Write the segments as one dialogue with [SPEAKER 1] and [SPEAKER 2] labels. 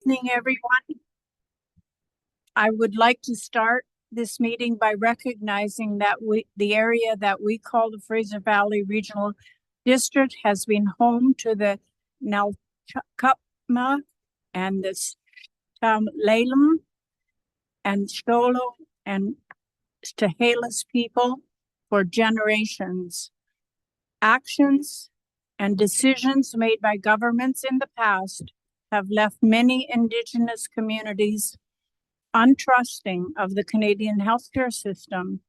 [SPEAKER 1] Evening, everyone. I would like to start this meeting by recognizing that the area that we call the Fraser Valley Regional District has been home to the Nalchukma and the Lalem and Sholo and Chehalis people for generations. Actions and decisions made by governments in the past have left many Indigenous communities untrusting of the Canadian healthcare system.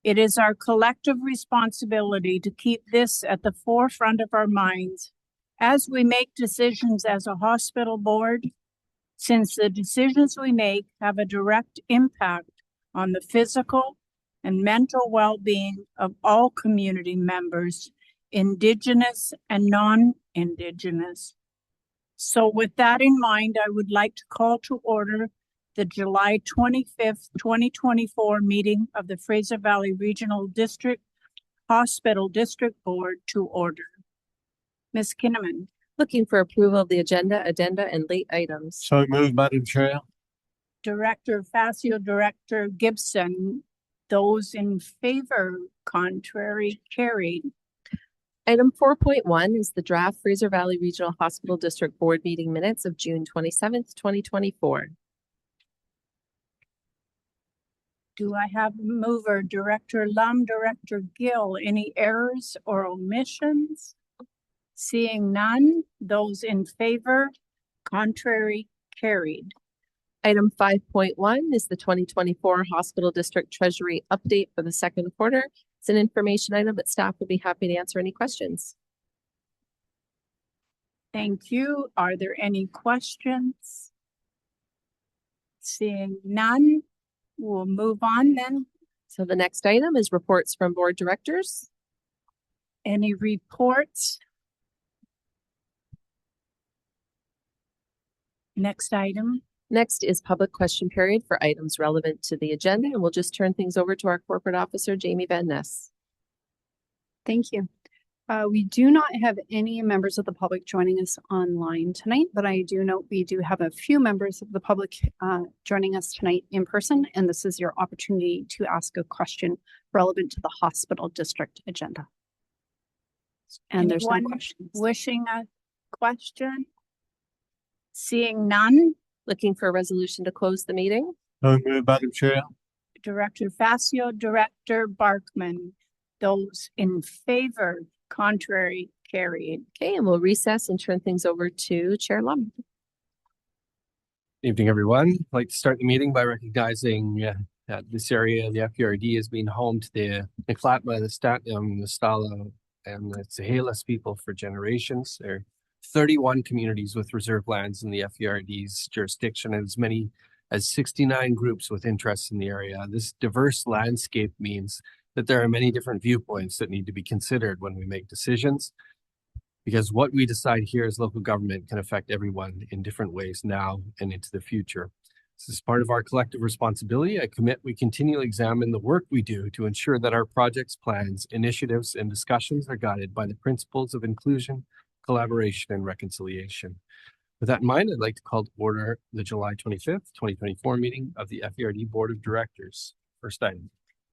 [SPEAKER 1] It is our collective responsibility to keep this at the forefront of our minds as we make decisions as a hospital board, since the decisions we make have a direct impact on the physical and mental well-being of all community members, Indigenous and non-Indigenous. So with that in mind, I would like to call to order the July 25th, 2024 meeting of the Fraser Valley Regional District Hospital District Board to order. Ms. Kinnaman.
[SPEAKER 2] Looking for approval of the agenda, and late items.
[SPEAKER 3] So moved, Madam Chair.
[SPEAKER 1] Director Facio, Director Gibson. Those in favor, contrary, carried.
[SPEAKER 2] Item 4.1 is the draft Fraser Valley Regional Hospital District Board meeting minutes of June 27th, 2024.
[SPEAKER 1] Do I have a mover? Director Lum, Director Gill. Any errors or omissions? Seeing none, those in favor, contrary, carried.
[SPEAKER 2] Item 5.1 is the 2024 Hospital District Treasury update for the second quarter. It's an information item, but staff will be happy to answer any questions.
[SPEAKER 1] Thank you. Are there any questions? Seeing none, we'll move on then.
[SPEAKER 2] So the next item is reports from board directors.
[SPEAKER 1] Any reports? Next item.
[SPEAKER 2] Next is public question period for items relevant to the agenda, and we'll just turn things over to our corporate officer, Jamie Van Ness.
[SPEAKER 4] Thank you. We do not have any members of the public joining us online tonight, but I do note we do have a few members of the public joining us tonight in person, and this is your opportunity to ask a question relevant to the hospital district agenda. And there's no questions.
[SPEAKER 1] Wishing a question? Seeing none?
[SPEAKER 2] Looking for a resolution to close the meeting.
[SPEAKER 3] So moved, Madam Chair.
[SPEAKER 1] Director Facio, Director Barkman. Those in favor, contrary, carried.
[SPEAKER 2] Okay, and we'll recess and turn things over to Chair Lum.
[SPEAKER 5] Evening, everyone. I'd like to start the meeting by recognizing that this area, the FERD, has been home to the Niclatma, the Statnam, the Stala, and the Chehalis people for generations. There are 31 communities with reserve lands in the FERD's jurisdiction, and as many as 69 groups with interests in the area. This diverse landscape means that there are many different viewpoints that need to be considered when we make decisions, because what we decide here as local government can affect everyone in different ways now and into the future. This is part of our collective responsibility. I commit we continually examine the work we do to ensure that our projects, plans, initiatives, and discussions are guided by the principles of inclusion, collaboration, and reconciliation. With that in mind, I'd like to call to order the July 25th, 2024 meeting of the FERD Board of Directors. First item.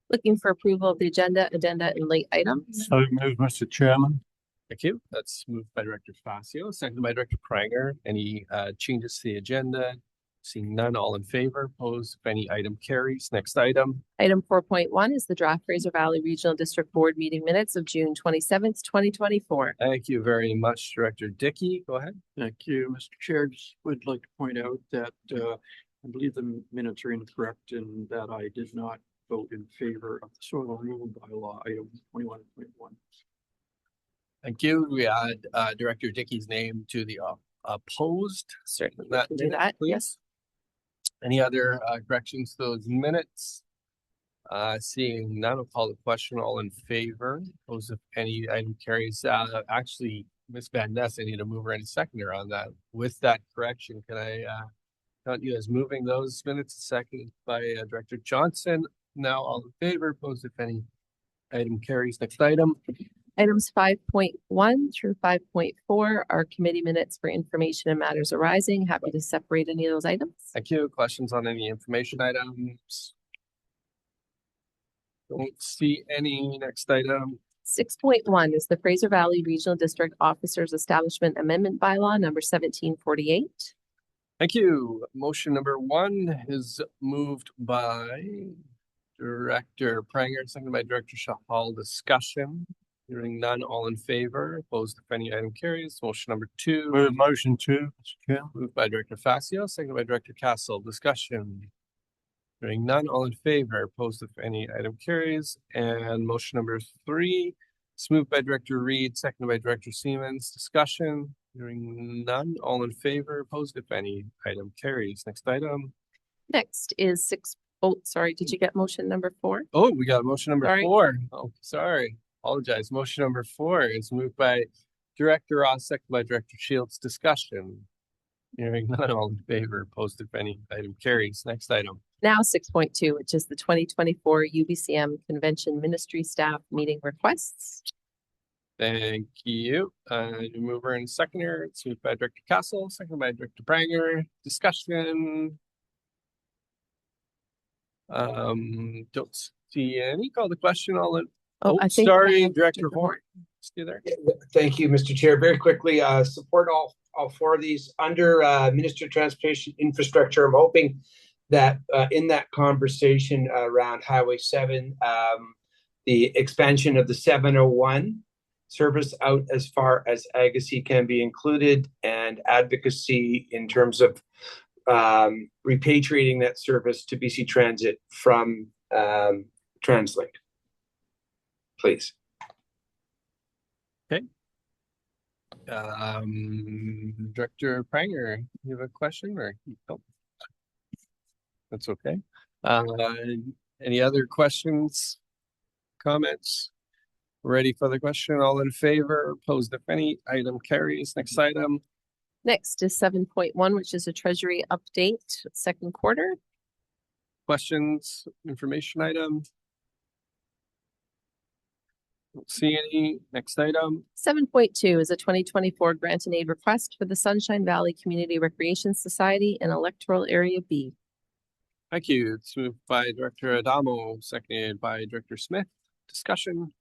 [SPEAKER 2] Looking for approval of the agenda, and late items.
[SPEAKER 3] So moved, Mr. Chairman.
[SPEAKER 5] Thank you. That's moved by Director Facio, seconded by Director Pranger. Any changes to the agenda? Seeing none, all in favor. Opposed? If any, item carries. Next item.
[SPEAKER 2] Item 4.1 is the draft Fraser Valley Regional District Board meeting minutes of June 27th, 2024.
[SPEAKER 5] Thank you very much, Director Dickey. Go ahead.
[SPEAKER 6] Thank you, Mr. Chair. Just would like to point out that I believe the minutes are incorrect and that I did not vote in favor of the soil removal bylaw item 21.1.
[SPEAKER 5] Thank you. We add Director Dickey's name to the opposed.
[SPEAKER 2] Certainly,
[SPEAKER 5] That
[SPEAKER 2] we can do that.
[SPEAKER 5] please.
[SPEAKER 2] Yes.
[SPEAKER 5] Any other corrections to those minutes? Seeing none, I'll call the question. All in favor. Opposed if any, item carries. Actually, Ms. Van Ness, I need a mover and a seconder on that. With that correction, can I count you as moving those minutes? Seconded by Director Johnson. Now all in favor. Opposed if any, item carries. Next item.
[SPEAKER 2] Items 5.1 through 5.4 are committee minutes for information and matters arising. Happy to separate any of those items.
[SPEAKER 5] Thank you. Questions on any information items? Don't see any. Next item.
[SPEAKER 2] 6.1 is the Fraser Valley Regional District Officers Establishment Amendment Bylaw number 1748.
[SPEAKER 5] Thank you. Motion number 1 is moved by Director Pranger, seconded by Director Shahal. Discussion. Hearing none, all in favor. Opposed, if any, item carries. Motion number 2.
[SPEAKER 3] Move motion 2, Mr. Chair.
[SPEAKER 5] Moved by Director Facio, seconded by Director Castle. Discussion. Hearing none, all in favor. Opposed, if any, item carries. And motion number 3 is moved by Director Reed, seconded by Director Siemens. Discussion. Hearing none, all in favor. Opposed, if any, item carries. Next item.
[SPEAKER 2] Next is sorry, did you get motion number 4?
[SPEAKER 5] Oh, we got motion number
[SPEAKER 2] Sorry.
[SPEAKER 5] 4. Oh, sorry. Apologize. Motion number 4 is moved by Director Ross, seconded by Director Shields. Discussion. Hearing none, all in favor. Opposed, if any, item carries. Next item.
[SPEAKER 2] Now 6.2, which is the 2024 UBCM Convention Ministry Staff Meeting Requests.
[SPEAKER 5] Thank you. Mover and seconder. It's moved by Director Castle, seconded by Director Pranger. Discussion. Don't see any. Call the question.
[SPEAKER 2] I think
[SPEAKER 5] sorry, Director Horn. Stay there.
[SPEAKER 7] Thank you, Mr. Chair. Very quickly, support all 4 of these under Minister of Transportation Infrastructure. I'm hoping that in that conversation around Highway 7, the expansion of the 701 service out as far as Agassiz can be included, and advocacy in terms of repatriating that service to BC Transit from TransLink. Please.
[SPEAKER 5] Director Pranger, you have a question or no? That's okay. Any other questions, comments? Ready for the question? All in favor? Opposed, if any, item carries. Next item.
[SPEAKER 2] Next is 7.1, which is a treasury update, second quarter.
[SPEAKER 5] Questions, information item? Don't see any. Next item.
[SPEAKER 2] 7.2 is a 2024 grant and aid request for the Sunshine Valley Community Recreation Society in Electoral Area B.
[SPEAKER 5] Thank you. It's moved by Director Adamo, seconded by Director Smith. Discussion.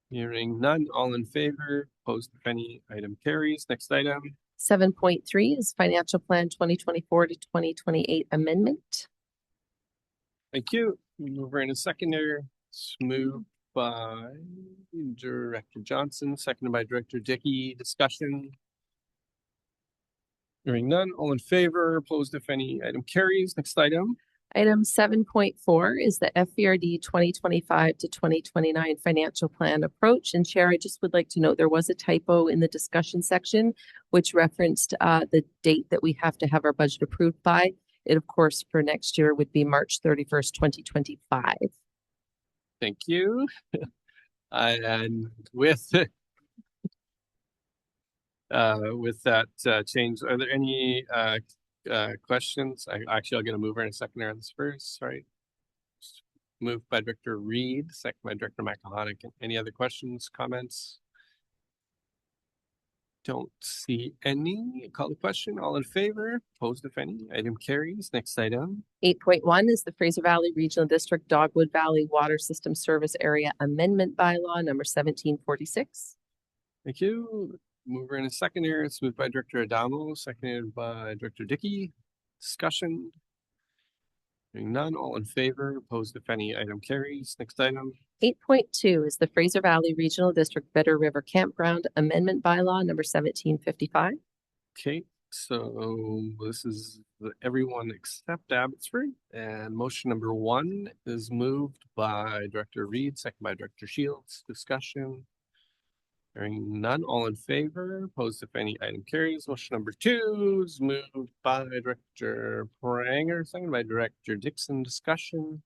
[SPEAKER 5] Hearing none, all in favor, opposed if any, item carries. Next item.
[SPEAKER 2] 7.3 is Financial Plan 2024 to 2028 Amendment.
[SPEAKER 5] Thank you. Mover and a seconder. It's moved by Director Johnson, seconded by Director Dickey. Discussion. Hearing none, all in favor, opposed if any, item carries. Next item.
[SPEAKER 2] Item 7.4 is the FVRD 2025 to 2029 Financial Plan Approach. And Chair, I just would like to note there was a typo in the discussion section, which referenced the date that we have to have our budget approved by. It, of course, for next year would be March 31st, 2025.
[SPEAKER 5] Thank you. And with that change, are there any questions? I'll get a mover and a seconder on this first. Sorry. Moved by Director Reed, second by Director McElhonick. Any other questions, comments? Don't see any. Call the question. All in favor? Opposed if any? Item carries. Next item.
[SPEAKER 2] 8.1 is the Fraser Valley Regional District Dogwood Valley Water System Service Area Amendment Bylaw number 1746.
[SPEAKER 5] Thank you. Mover and a seconder. It's moved by Director Adamo, seconded by Director Dickey. Discussion. Hearing none, all in favor, opposed if any, item carries. Next item.
[SPEAKER 2] 8.2 is the Fraser Valley Regional District Better River Campground Amendment Bylaw number 1755.
[SPEAKER 5] Okay, so this is everyone except Abbotsford. And motion number 1 is moved by Director Reed, second by Director Shields. Discussion. Hearing none, all in favor, opposed if any, item carries. Motion number 2 is moved by Director Pranger, second by Director Dixon. Discussion.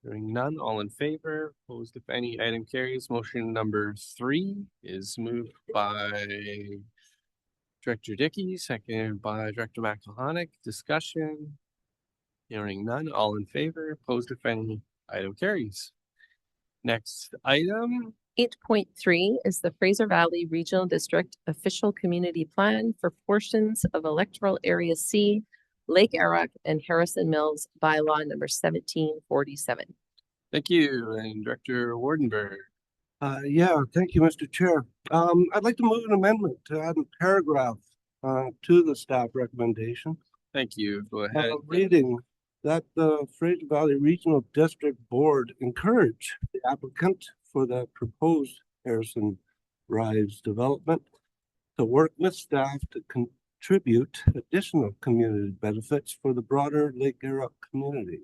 [SPEAKER 5] Hearing none, all in favor, opposed if any, item carries. Motion number 3 is moved by Director Dickey, seconded by Director McElhonick. Discussion. Hearing none, all in favor, opposed if any, item carries. Next item
[SPEAKER 2] 8.3 is the Fraser Valley Regional District Official Community Plan for portions of Electoral Area C, Lake Erock and Harrison Mills bylaw number 1747.
[SPEAKER 5] Thank you. And Director Wardenberg.
[SPEAKER 3] Yeah, thank you, Mr. Chair. I'd like to move an amendment to add a paragraph to the staff recommendation.
[SPEAKER 5] Thank you. Go ahead.
[SPEAKER 3] Reading that the Fraser Valley Regional District Board encourage the applicant for the proposed Harrison Rise development to work with staff to contribute additional community benefits for the broader Lake Erock community.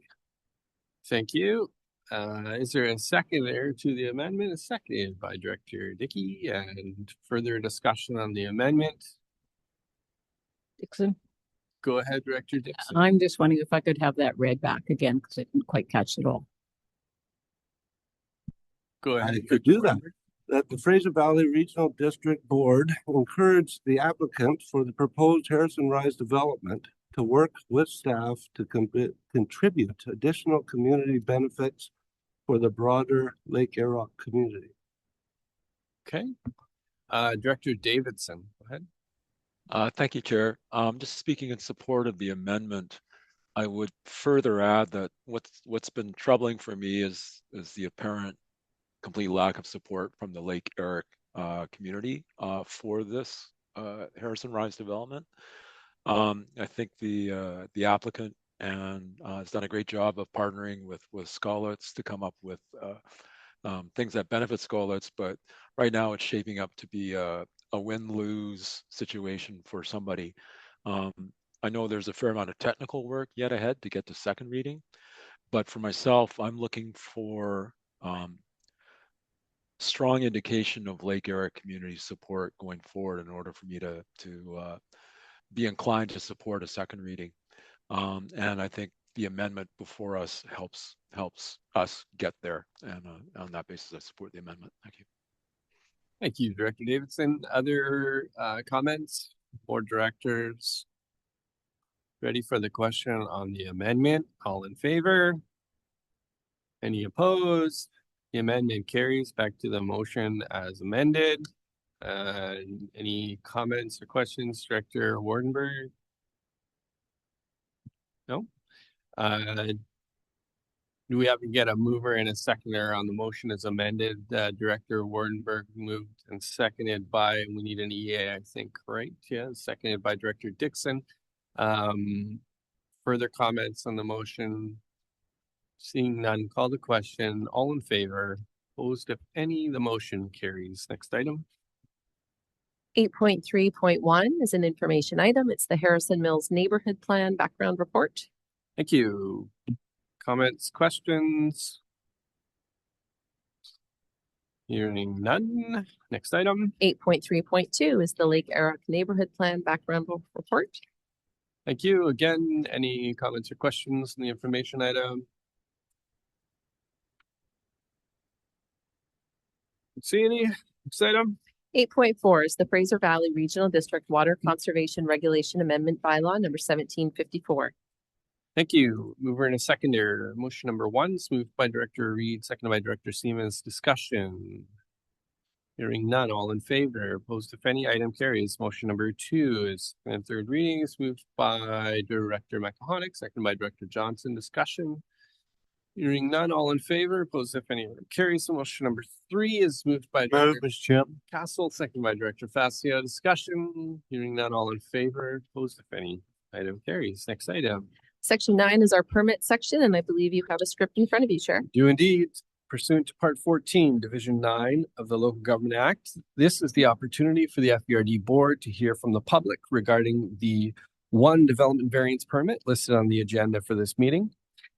[SPEAKER 5] Thank you. Is there a seconder to the amendment? Seconded by Director Dickey. And further discussion on the amendment.
[SPEAKER 8] Dixon,
[SPEAKER 5] Go ahead, Director Dixon.
[SPEAKER 8] I'm just wondering if I could have that read back again because I didn't quite catch it all.
[SPEAKER 5] Go ahead.
[SPEAKER 3] I could do that. That the Fraser Valley Regional District Board encourage the applicant for the proposed Harrison Rise development to work with staff to contribute additional community benefits for the broader Lake Erock community.
[SPEAKER 5] Okay. Director Davidson, go ahead.
[SPEAKER 9] Thank you, Chair. Just speaking in support of the amendment, I would further add that what's been troubling for me is the apparent complete lack of support from the Lake Erock community for this Harrison Rise development. I think the applicant has done a great job of partnering with Skolits to come up with things that benefit Skolits, but right now it's shaping up to be a win-lose situation for somebody. I know there's a fair amount of technical work yet ahead to get to second reading, but for myself, I'm looking for strong indication of Lake Erock community support going forward in order for me to be inclined to support a second reading. And I think the amendment before us helps us get there. And on that basis, I support the amendment. Thank you.
[SPEAKER 5] Thank you, Director Davidson. Other comments? Board directors ready for the question on the amendment? All in favor? Any opposed? The amendment carries. Back to the motion as amended. Any comments or questions, Director Wardenberg? No? Do we have to get a mover and a seconder on the motion as amended? Director Wardenberg moved and seconded by, we need an EA, I think, right? Yeah, seconded by Director Dixon. Further comments on the motion? Seeing none, call the question. All in favor? Opposed, if any, the motion carries. Next item.
[SPEAKER 2] 8.3.1 is an information item. It's the Harrison Mills Neighborhood Plan Background Report.
[SPEAKER 5] Thank you. Comments, questions? Hearing none. Next item.
[SPEAKER 2] 8.3.2 is the Lake Erock Neighborhood Plan Background Report.
[SPEAKER 5] Thank you. Again, any comments or questions on the information item? See any? Next item.
[SPEAKER 2] 8.4 is the Fraser Valley Regional District Water Conservation Regulation Amendment Bylaw number 1754.
[SPEAKER 5] Thank you. Mover and a seconder. Motion number 1 is moved by Director Reed, seconded by Director Siemens. Discussion. Hearing none. All in favor. Opposed, if any. Item carries. Motion number 2 is and third reading is moved by Director McMahonic, seconded by Director Johnson. Discussion. Hearing none. All in favor. Opposed, if any. Carries. Motion number 3 is moved by Director
[SPEAKER 3] Mr. Chair.
[SPEAKER 5] Castle, seconded by Director Facio. Discussion. Hearing none. All in favor. Opposed, if any. Item carries. Next item.
[SPEAKER 2] Section 9 is our permit section, and I believe you have a script in front of you, Chair.
[SPEAKER 5] Do indeed. Pursuant to Part 14, Division 9 of the Local Government Act, this is the opportunity for the FBRD Board to hear from the public regarding the one development variance permit listed on the agenda for this meeting.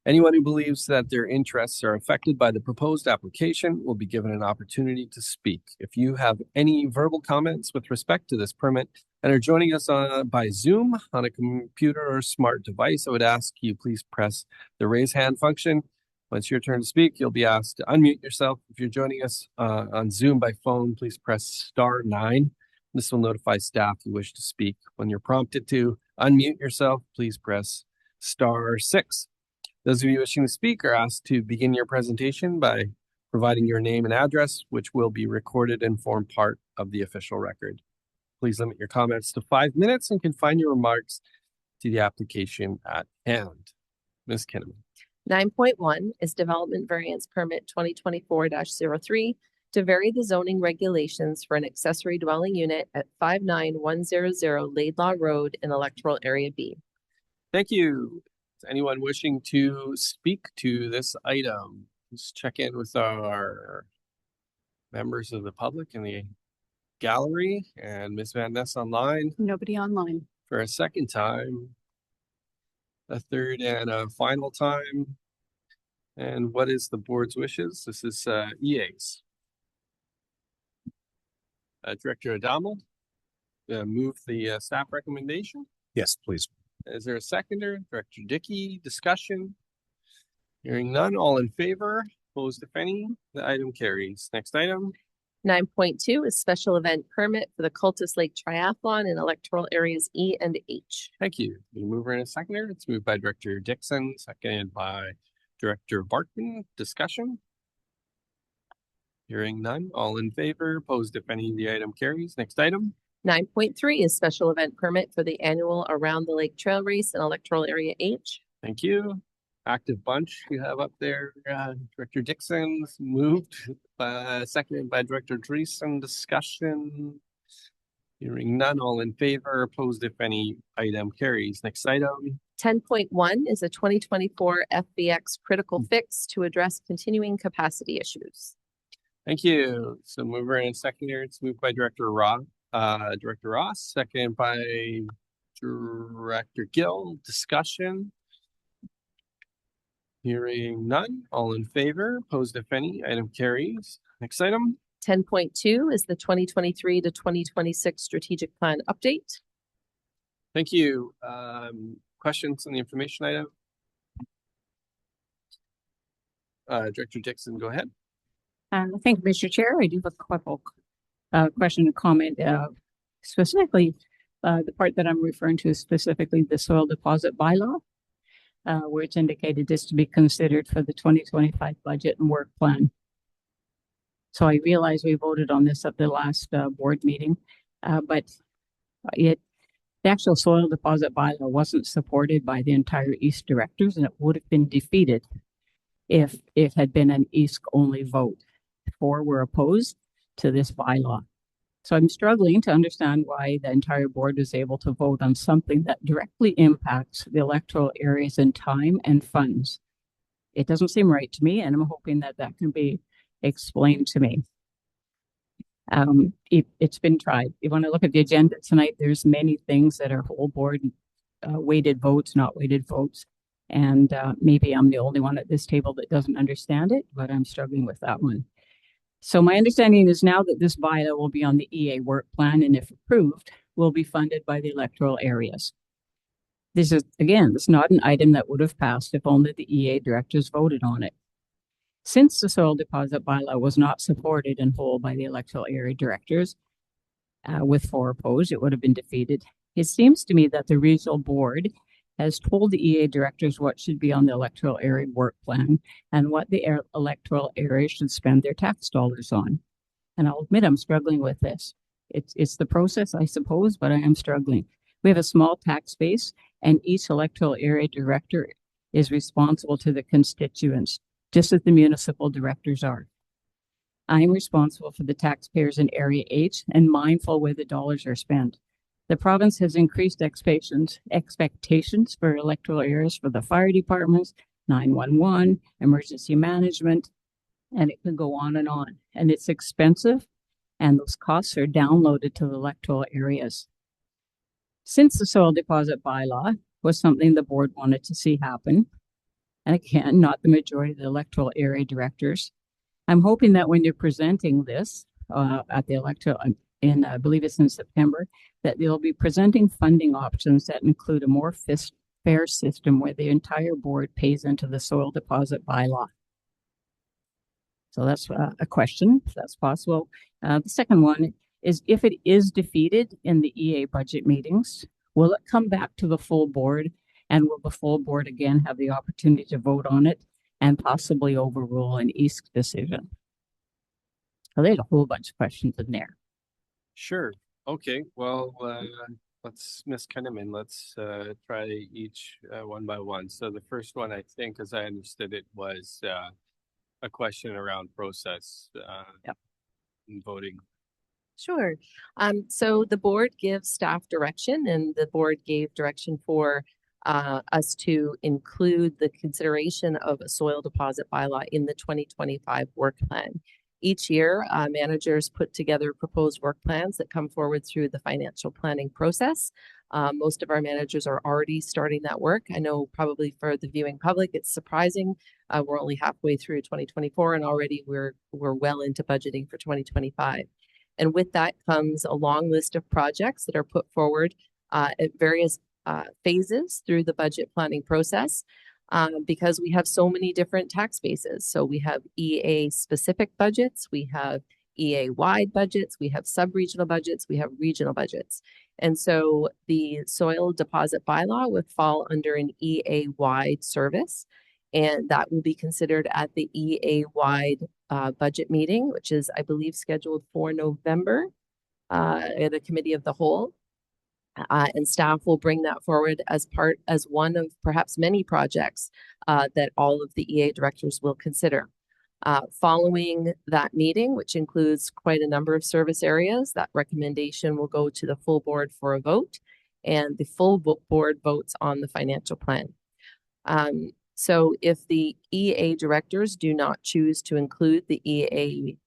[SPEAKER 5] Anyone who believes that their interests are affected by the proposed application will be given an opportunity to speak. If you have any verbal comments with respect to this permit and are joining us by Zoom on a computer or smart device, I would ask you please press the raise hand function. Once your turn to speak, you'll be asked to unmute yourself. If you're joining us on Zoom by phone, please press *9. This will notify staff you wish to speak. When you're prompted to unmute yourself, please press *6. Those of you wishing to speak are asked to begin your presentation by providing your name and address, which will be recorded and form part of the official record. Please limit your comments to 5 minutes and confine your remarks to the application at hand. Ms. Kinnaman.
[SPEAKER 2] 9.1 is Development Variance Permit 2024-03 to vary the zoning regulations for an accessory dwelling unit at 59100 Laidlaw Road in Electoral Area B.
[SPEAKER 5] Thank you. Is anyone wishing to speak to this item? Let's check in with our members of the public in the gallery and Ms. Van Ness online
[SPEAKER 4] Nobody online.
[SPEAKER 5] for a second time, a third and a final time. And what is the board's wishes? This is EA's. Director Adamo, move the staff recommendation.
[SPEAKER 10] Yes, please.
[SPEAKER 5] Is there a seconder? Director Dickey, discussion? Hearing none, all in favor, opposed if any, the item carries. Next item.
[SPEAKER 2] 9.2 is Special Event Permit for the Cultus Lake Triathlon in Electoral Areas E and H.
[SPEAKER 5] Thank you. The mover and a seconder. It's moved by Director Dixon, seconded by Director Barkman. Discussion? Hearing none, all in favor, opposed if any, the item carries. Next item.
[SPEAKER 2] 9.3 is Special Event Permit for the annual Around the Lake Trail Race in Electoral Area H.
[SPEAKER 5] Thank you. Active bunch you have up there. Director Dixon's moved, seconded by Director Dreesen. Discussion? Hearing none, all in favor, opposed if any, item carries. Next item.
[SPEAKER 2] 10.1 is a 2024 FBX critical fix to address continuing capacity issues.
[SPEAKER 5] Thank you. So mover and seconder, it's moved by Director Ross, seconded by Director Gill. Discussion? Hearing none, all in favor, opposed if any, item carries. Next item.
[SPEAKER 2] 10.2 is the 2023 to 2026 strategic plan update.
[SPEAKER 5] Thank you. Questions on the information item? Director Dixon, go ahead.
[SPEAKER 8] Thank you, Mr. Chair. I do have a couple question and comment. Specifically, the part that I'm referring to is specifically the soil deposit bylaw, where it's indicated this to be considered for the 2025 budget and work plan. So I realize we voted on this at the last board meeting, but the actual soil deposit bylaw wasn't supported by the entire East directors, and it would have been defeated if it had been an East only vote. 4 were opposed to this bylaw. So I'm struggling to understand why the entire board was able to vote on something that directly impacts the electoral areas in time and funds. It doesn't seem right to me, and I'm hoping that that can be explained to me. It's been tried. You want to look at the agenda tonight, there's many things that are whole board weighted votes, not weighted votes. And maybe I'm the only one at this table that doesn't understand it, but I'm struggling with that one. So my understanding is now that this bylaw will be on the EA work plan, and if approved, will be funded by the electoral areas. This is, again, it's not an item that would have passed if only the EA directors voted on it. Since the soil deposit bylaw was not supported in whole by the electoral area directors, with 4 opposed, it would have been defeated. It seems to me that the regional board has told the EA directors what should be on the electoral area work plan and what the electoral area should spend their tax dollars on. And I'll admit I'm struggling with this. It's the process, I suppose, but I am struggling. We have a small tax base, and each electoral area director is responsible to the constituents, just as the municipal directors are. I'm responsible for the taxpayers in Area H and mindful where the dollars are spent. The province has increased expectations for electoral areas for the fire departments, 911, emergency management, and it can go on. And it's expensive, and those costs are downloaded to the electoral areas. Since the soil deposit bylaw was something the board wanted to see happen, and again, not the majority of the electoral area directors, I'm hoping that when you're presenting this at the electoral, I believe it's in September, that they'll be presenting funding options that include a more fair system where the entire board pays into the soil deposit bylaw. So that's a question, if that's possible. The second one is, if it is defeated in the EA budget meetings, will it come back to the full board, and will the full board again have the opportunity to vote on it and possibly overrule an East decision? So there's a whole bunch of questions in there.
[SPEAKER 5] Sure. Okay. Well, let's, Ms. Kenneman, let's try each one by one. So the first one, I think, as I understood it, was a question around process.
[SPEAKER 8] Yep.
[SPEAKER 5] And voting.
[SPEAKER 2] Sure. So the board gives staff direction, and the board gave direction for us to include the consideration of a soil deposit bylaw in the 2025 work plan. Each year, managers put together proposed work plans that come forward through the financial planning process. Most of our managers are already starting that work. I know probably for the viewing public, it's surprising. We're only halfway through 2024, and already we're well into budgeting for 2025. And with that comes a long list of projects that are put forward at various phases through the budget planning process, because we have so many different tax bases. So we have EA specific budgets, we have EA wide budgets, we have sub-regional budgets, we have regional budgets. And so the soil deposit bylaw would fall under an EA wide service, and that will be considered at the EA wide budget meeting, which is, I believe, scheduled for November at a committee of the whole. And staff will bring that forward as one of perhaps many projects that all of the EA directors will consider. Following that meeting, which includes quite a number of service areas, that recommendation will go to the full board for a vote, and the full board votes on the financial plan. So if the EA directors do not choose to include the EA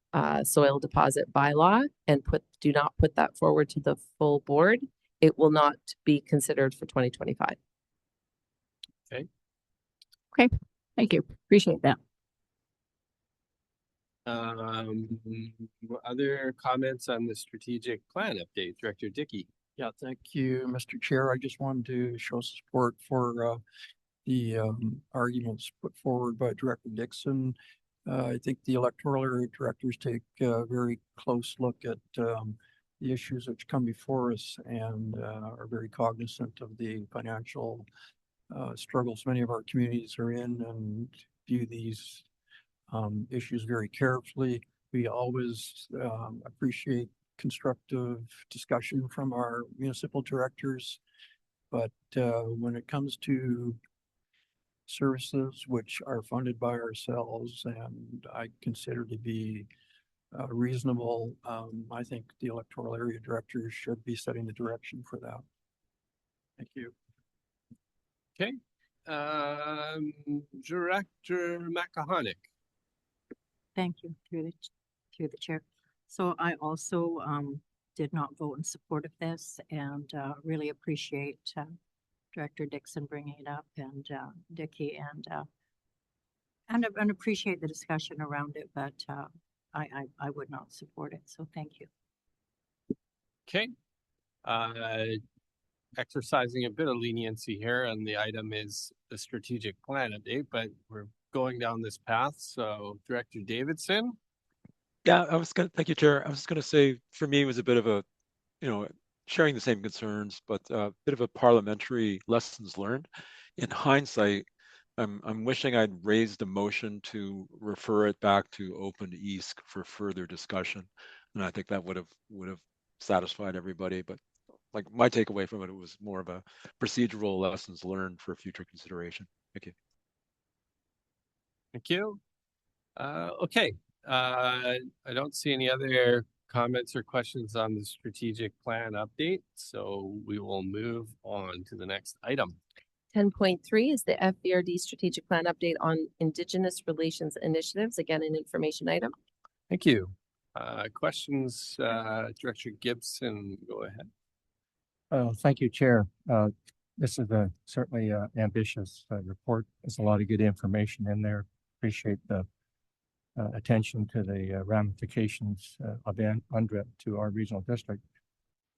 [SPEAKER 2] soil deposit bylaw and do not put that forward to the full board, it will not be considered for 2025.
[SPEAKER 8] Okay, thank you. Appreciate that.
[SPEAKER 5] Other comments on the strategic plan update, Director Dickey?
[SPEAKER 6] Yeah, thank you, Mr. Chair. I just wanted to show support for the arguments put forward by Director Dixon. I think the electoral area directors take a very close look at the issues which come before us and are very cognizant of the financial struggles many of our communities are in, and view these issues very carefully. We always appreciate constructive discussion from our municipal directors, but when it comes to services which are funded by ourselves and I consider to be reasonable, I think the electoral area directors should be setting the direction for that. Thank you.
[SPEAKER 5] Okay. Director McCahonick.
[SPEAKER 10] Thank you, through the chair. So I also did not vote in support of this, and really appreciate Director Dixon bringing it up, and Dickey, and appreciate the discussion around it, but I would not support it. So thank you.
[SPEAKER 5] Okay. Exercising a bit of leniency here, and the item is the strategic plan update, but we're going down this path. So Director Davidson.
[SPEAKER 9] Yeah, thank you, Chair. I was just gonna say, for me, it was a bit of a, sharing the same concerns, but a bit of a parliamentary lessons learned. In hindsight, I'm wishing I'd raised a motion to refer it back to open ESC for further discussion, and I think that would have satisfied everybody. But like my takeaway from it was more of a procedural lessons learned for future consideration. Thank you.
[SPEAKER 5] Thank you. Okay. I don't see any other comments or questions on the strategic plan update, so we will move on to the next item.
[SPEAKER 2] 10.3 is the FVRD strategic plan update on Indigenous relations initiatives. Again, an information item.
[SPEAKER 5] Thank you. Questions, Director Gibson, go ahead.
[SPEAKER 11] Thank you, Chair. This is certainly an ambitious report. There's a lot of good information in there. Appreciate the attention to the ramifications of UNDRIP to our regional district.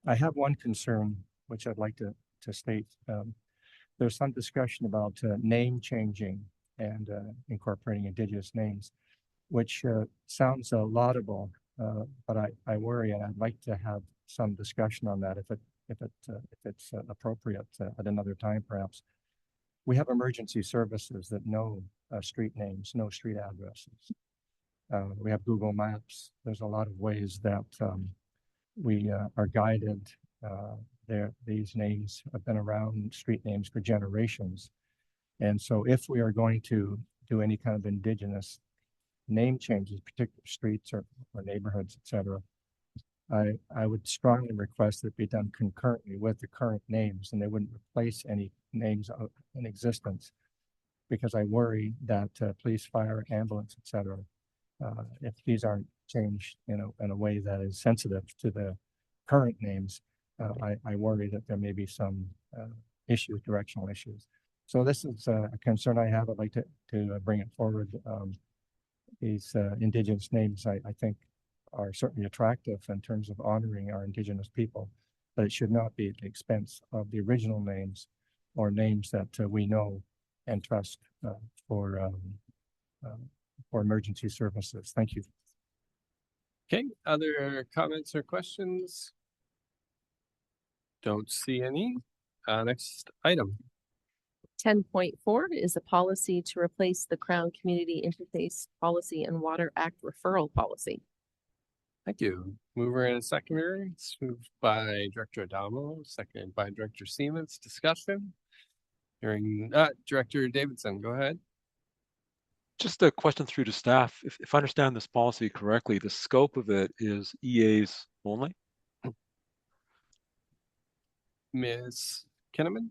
[SPEAKER 11] I have one concern, which I'd like to state. There's some discussion about name changing and incorporating Indigenous names, which sounds laudable, but I worry, and I'd like to have some discussion on that if it's appropriate at another time, perhaps. We have emergency services that know street names, know street addresses. We have Google Maps. There's a lot of ways that we are guided. These names have been around, street names, for generations. And so if we are going to do any kind of Indigenous name changes, particular streets or neighborhoods, etc., I would strongly request that it be done concurrently with the current names, and they wouldn't replace any names in existence, because I worry that police, fire, ambulance, etc., if these aren't changed in a way that is sensitive to the current names, I worry that there may be some issues, directional issues. So this is a concern I have. I'd like to bring it forward. These Indigenous names, I think, are certainly attractive in terms of honoring our Indigenous people, but it should not be at the expense of the original names or names that we know and trust for emergency services. Thank you.
[SPEAKER 5] Okay, other comments or questions? Don't see any. Next item.
[SPEAKER 2] 10.4 is a policy to replace the Crown Community Interface Policy and Water Act referral policy.
[SPEAKER 5] Thank you. Mover and seconder. It's moved by Director Adamo, seconded by Director Siemens. Discussion. Hearing Director Davidson, go ahead.
[SPEAKER 9] Just a question through to staff. If I understand this policy correctly, the scope of it is EAs only?
[SPEAKER 5] Ms. Kinnaman?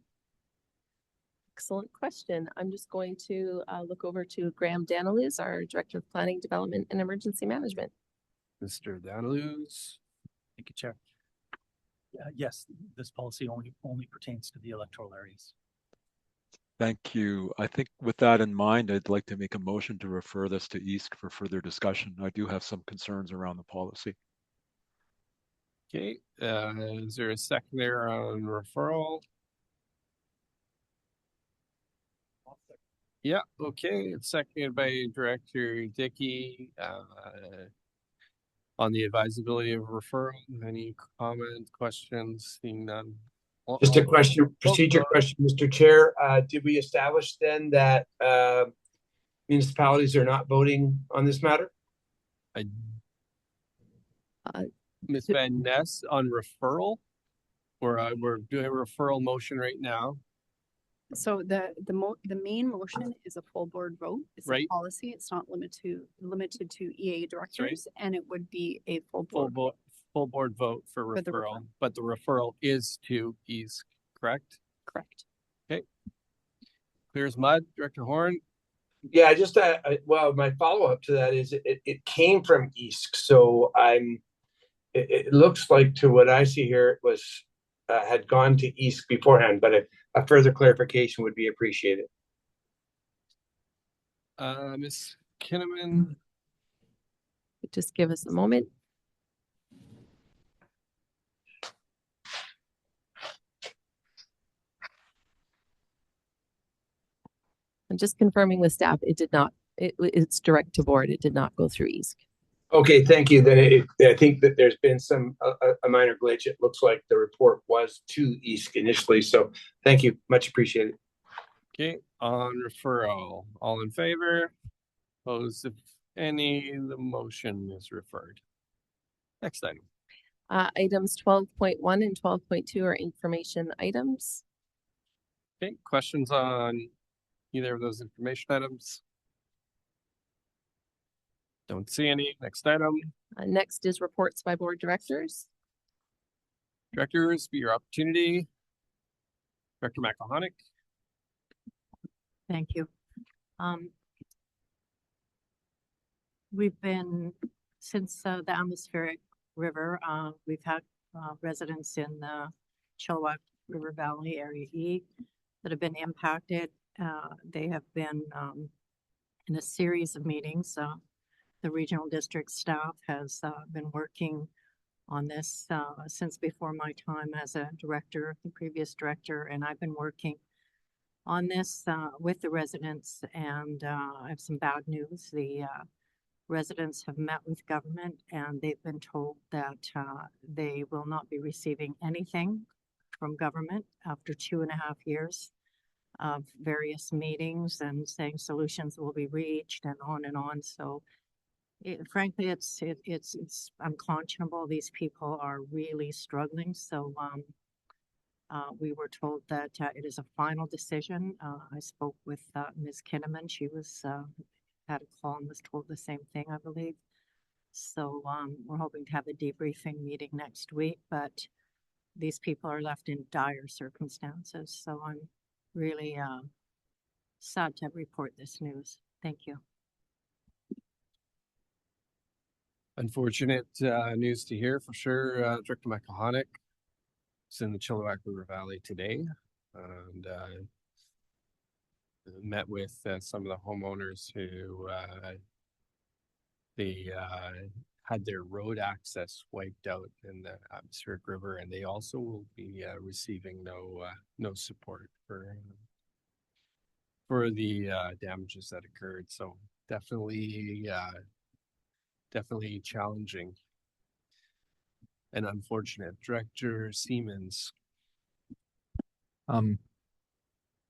[SPEAKER 2] Excellent question. I'm just going to look over to Graham Daniluz, our Director of Planning, Development, and Emergency Management.
[SPEAKER 5] Mr. Daniluz?
[SPEAKER 12] Thank you, Chair. Yes, this policy only pertains to the electoral areas.
[SPEAKER 9] Thank you. I think with that in mind, I'd like to make a motion to refer this to EASC for further discussion. I do have some concerns around the policy.
[SPEAKER 5] Okay, is there a seconder on referral? Yeah, okay, it's seconded by Director Dickey. On the advisability of referral, any comments, questions? Seeing none.
[SPEAKER 7] Just a question, procedure question, Mr. Chair. Did we establish then that municipalities are not voting on this matter?
[SPEAKER 5] Ms. Van Ness on referral, or we're doing a referral motion right now.
[SPEAKER 4] So the main motion is a full board vote. It's a policy. It's not limited to EA directors, and it would be a full
[SPEAKER 5] board vote for referral, but the referral is to EASC, correct?
[SPEAKER 4] Correct.
[SPEAKER 5] Okay. Clear as mud, Director Horn.
[SPEAKER 7] Yeah, just well, my follow-up to that is it came from EASC, so it looks like, to what I see here, it was had gone to EASC beforehand, but a further clarification would be appreciated.
[SPEAKER 5] Ms. Kinnaman.
[SPEAKER 2] Just give us a moment. I'm just confirming with staff, it did not, it's direct to board. It did not go through EASC.
[SPEAKER 7] Okay, thank you. Then I think that there's been a minor glitch. It looks like the report was to EASC initially, so thank you, much appreciated.
[SPEAKER 5] Okay, on referral, all in favor? Opposed, if any, the motion is referred. Next item.
[SPEAKER 2] Items 12.1 and 12.2 are information items.
[SPEAKER 5] Okay, questions on either of those information items? Don't see any. Next item.
[SPEAKER 2] Next is reports by board directors.
[SPEAKER 5] Directors, be your opportunity. Director McElhonick.
[SPEAKER 10] Thank you. We've been, since the atmospheric river, we've had residents in the Chilliwack River Valley Area E that have been impacted. They have been in a series of meetings. The regional district staff has been working on this since before my time as a director, the previous director, and I've been working on this with the residents, and I have some bad news. The residents have met with government, and they've been told that they will not be receiving anything from government after 2.5 years of various meetings and saying solutions will be reached and on and on. So Frankly, it's unconscionable. These people are really struggling. So, we were told that it is a final decision. I spoke with Ms. Kinnaman. She was had a call and was told the same thing, I believe. So we're hoping to have a debriefing meeting next week, but these people are left in dire circumstances. So I'm really sad to report this news. Thank you.
[SPEAKER 5] Unfortunate news to hear for sure. Director Michael is in the Chilliwack River Valley today, and met with some of the homeowners who they had their road access wiped out in the atmospheric river, and they also will be receiving no support for the damages that occurred. So definitely challenging and unfortunate. Director Siemens.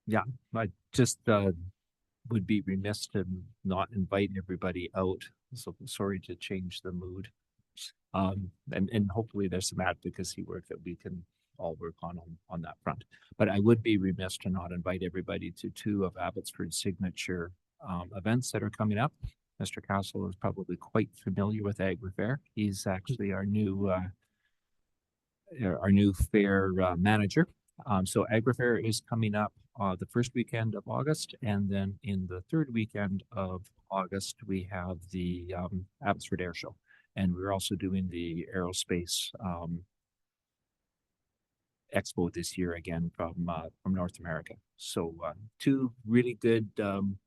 [SPEAKER 13] Yeah, I just would be remiss to not invite everybody out. So sorry to change the mood. And hopefully there's some advocacy work that we can all work on that front. But I would be remiss to not invite everybody to two of Abbotsford's signature events that are coming up. Mr. Castle is probably quite familiar with Agri-Fair. He's actually our new fair manager. So Agri-Fair is coming up the first weekend of August, and then in the third weekend of August, we have the Abbotsford Air Show. And we're also doing the aerospace expo this year again from North America. So two really good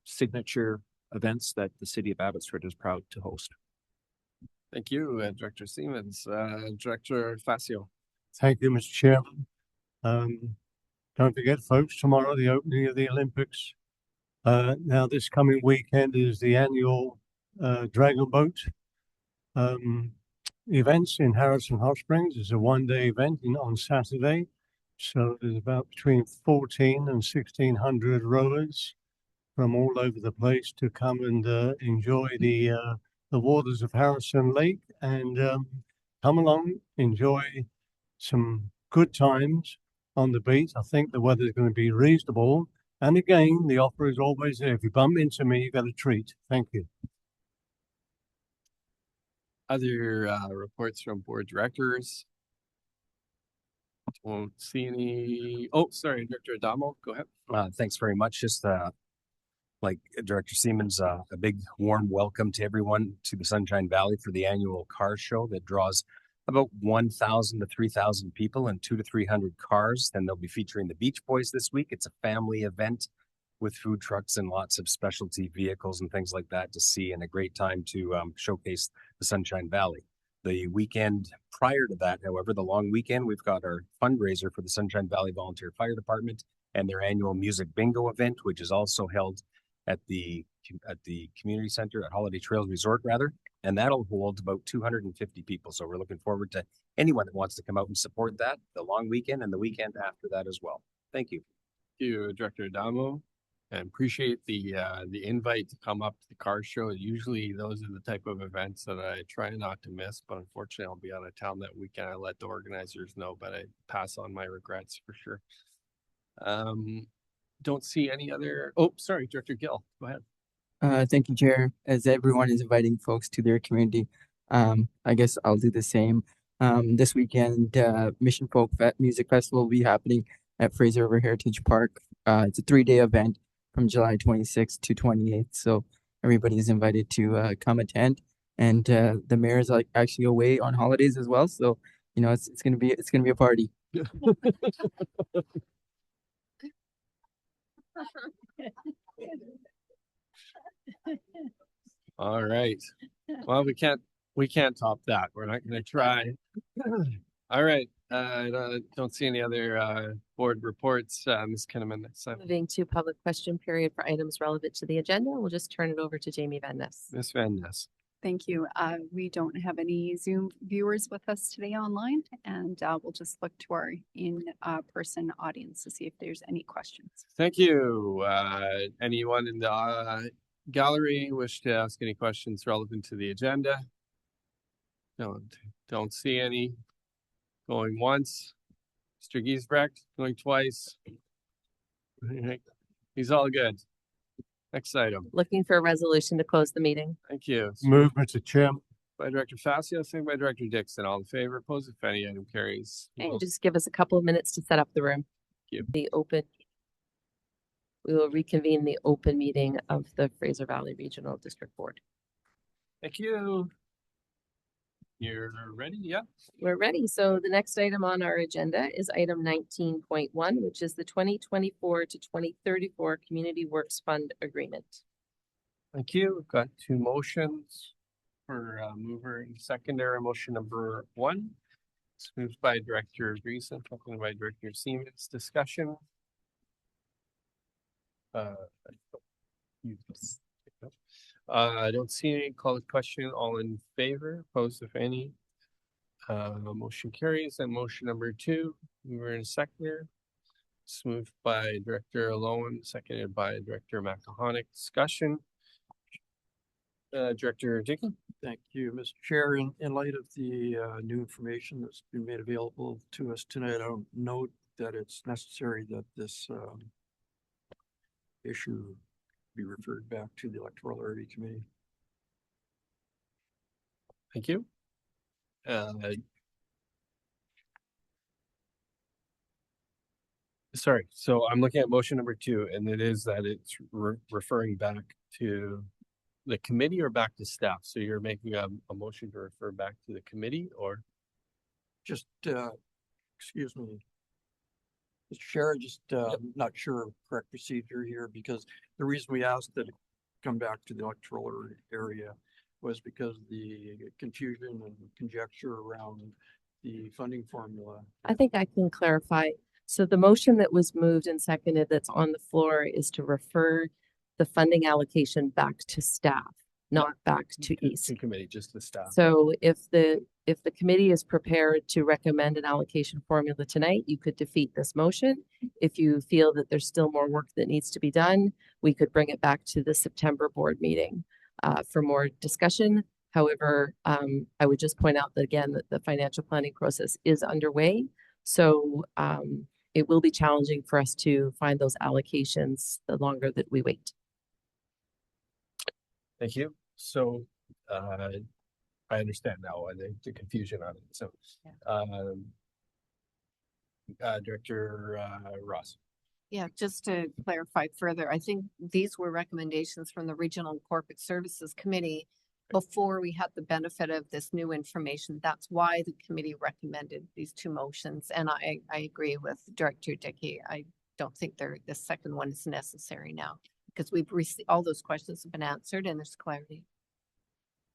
[SPEAKER 13] signature events that the city of Abbotsford is proud to host.
[SPEAKER 5] Thank you, Director Siemens. Director Facio.
[SPEAKER 3] Thank you, Mr. Chairman. Don't forget, folks, tomorrow, the opening of the Olympics. Now, this coming weekend is the annual Dragon Boat events in Harrison Hot Springs. It's a one-day event on Saturday. So there's about between 14 and 1,600 rowers from all over the place to come and enjoy the waters of Harrison Lake and come along, enjoy some good times on the beach. I think the weather is going to be reasonable. And again, the offer is always there. If you bump into me, you got a treat. Thank you.
[SPEAKER 5] Other reports from board directors? Won't see any. Oh, sorry, Director Adamo, go ahead.
[SPEAKER 14] Thanks very much. Just like Director Siemens, a big warm welcome to everyone to the Sunshine Valley for the annual car show that draws about 1,000 to 3,000 people and 200 to 300 cars. Then they'll be featuring the Beach Boys this week. It's a family event with food trucks and lots of specialty vehicles and things like that to see, and a great time to showcase the Sunshine Valley. The weekend prior to that, however, the long weekend, we've got our fundraiser for the Sunshine Valley Volunteer Fire Department and their annual music bingo event, which is also held at the community center at Holiday Trails Resort, and that'll hold about 250 people. So we're looking forward to anyone that wants to come out and support that, the long weekend and the weekend after that as well. Thank you.
[SPEAKER 5] Thank you, Director Adamo. And appreciate the invite to come up to the car show. Usually those are the type of events that I try not to miss, but unfortunately I'll be out of town that weekend. I let the organizers know, but I pass on my regrets for sure. Don't see any other. Oh, sorry, Director Gill, go ahead.
[SPEAKER 15] Thank you, Chair. As everyone is inviting folks to their community, I guess I'll do the same. This weekend, Mission Folk Music Festival will be happening at Fraser River Heritage Park. It's a 3-day event from July 26th to 28th. So everybody is invited to come attend. And the mayor is actually away on holidays as well. So, you know, it's gonna be a party.
[SPEAKER 5] All right. Well, we can't top that. We're not going to try. All right. I don't see any other board reports. Ms. Kinnaman, next time.
[SPEAKER 2] Moving to public question period for items relevant to the agenda. We'll just turn it over to Jamie Van Ness.
[SPEAKER 5] Ms. Van Ness.
[SPEAKER 4] Thank you. We don't have any Zoom viewers with us today online, and we'll just look to our in-person audience to see if there's any questions.
[SPEAKER 5] Thank you. Anyone in the gallery wish to ask any questions relevant to the agenda? Don't see any. Going once. Mr. Giesbrecht, going twice. He's all good. Next item.
[SPEAKER 2] Looking for a resolution to close the meeting.
[SPEAKER 5] Thank you.
[SPEAKER 3] Move, Mr. Chairman.
[SPEAKER 5] By Director Facio, second by Director Dixon. All in favor, opposed, if any, item carries.
[SPEAKER 2] Okay, just give us a couple of minutes to set up the room.
[SPEAKER 5] Thank you.
[SPEAKER 2] We will reconvene the open meeting of the Fraser Valley Regional District Board.
[SPEAKER 5] Thank you. You're ready? Yeah.
[SPEAKER 2] We're ready. So the next item on our agenda is item 19.1, which is the 2024 to 2034 Community Works Fund Agreement.
[SPEAKER 5] Thank you. We've got two motions for mover and seconder. Motion number one. It's moved by Director Greason, seconded by Director Siemens. Discussion. I don't see any. Call the question. All in favor, opposed if any. Motion carries. And motion number two, mover and seconder. It's moved by Director Lowen, seconded by Director McElhonick. Discussion. Director Dickey.
[SPEAKER 6] Thank you, Mr. Chair. In light of the new information that's been made available to us tonight, I don't note that it's necessary that this issue be referred back to the Electoral Area Committee.
[SPEAKER 5] Thank you. Sorry, so I'm looking at motion number two, and it is that it's referring back to the committee or back to staff. So you're making a motion to refer back to the committee, or
[SPEAKER 6] just excuse me, Mr. Chair, just not sure of correct procedure here, because the reason we asked that it come back to the electoral area was because the confusion and conjecture around the funding formula.
[SPEAKER 2] I think I can clarify. So the motion that was moved and seconded that's on the floor is to refer the funding allocation back to staff, not back to East.
[SPEAKER 5] committee, just the staff.
[SPEAKER 2] So if the committee is prepared to recommend an allocation formula tonight, you could defeat this motion. If you feel that there's still more work that needs to be done, we could bring it back to the September board meeting for more discussion. However, I would just point out that again, that the financial planning process is underway. So it will be challenging for us to find those allocations the longer that we wait.
[SPEAKER 5] Thank you. So I understand now the confusion on it. So Director Ross.
[SPEAKER 10] Yeah, just to clarify further, I think these were recommendations from the Regional Corporate Services Committee before we had the benefit of this new information. That's why the committee recommended these two motions. And I agree with Director Dickey. I don't think the second one is necessary now because we've received all those questions have been answered and there's clarity.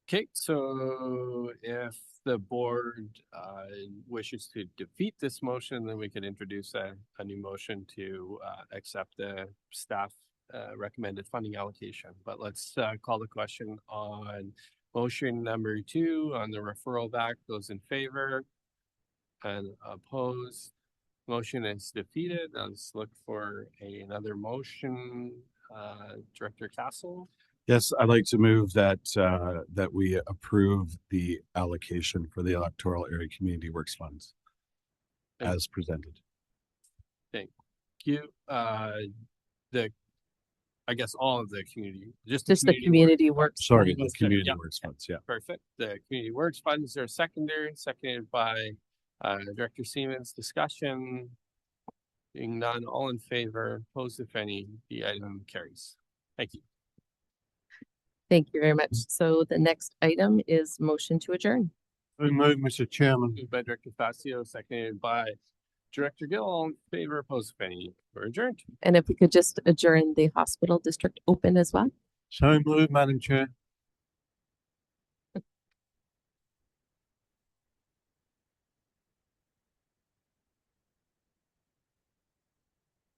[SPEAKER 5] Okay, so if the board wishes to defeat this motion, then we can introduce a new motion to accept the staff recommended funding allocation. But let's call the question on motion number two on the referral back. Those in favor and opposed. Motion is defeated. Let's look for another motion. Director Castle.
[SPEAKER 16] Yes, I'd like to move that that we approve the allocation for the Electoral Area Community Works Funds as presented.
[SPEAKER 5] Thank you. I guess all of the community,
[SPEAKER 2] just the community works.
[SPEAKER 16] Sorry, the community works funds. Yeah,
[SPEAKER 5] perfect. The community works funds are secondary, seconded by Director Siemens. Discussion. Being none, all in favor, opposed if any, the item carries. Thank you.
[SPEAKER 2] Thank you very much. So the next item is motion to adjourn.
[SPEAKER 3] I move, Mr. Chairman.
[SPEAKER 5] Moved by Director Facio, seconded by Director Gill. All in favor, opposed if any, we're adjourned.
[SPEAKER 2] And if we could just adjourn the hospital district open as well.
[SPEAKER 3] So moved, Madam Chair.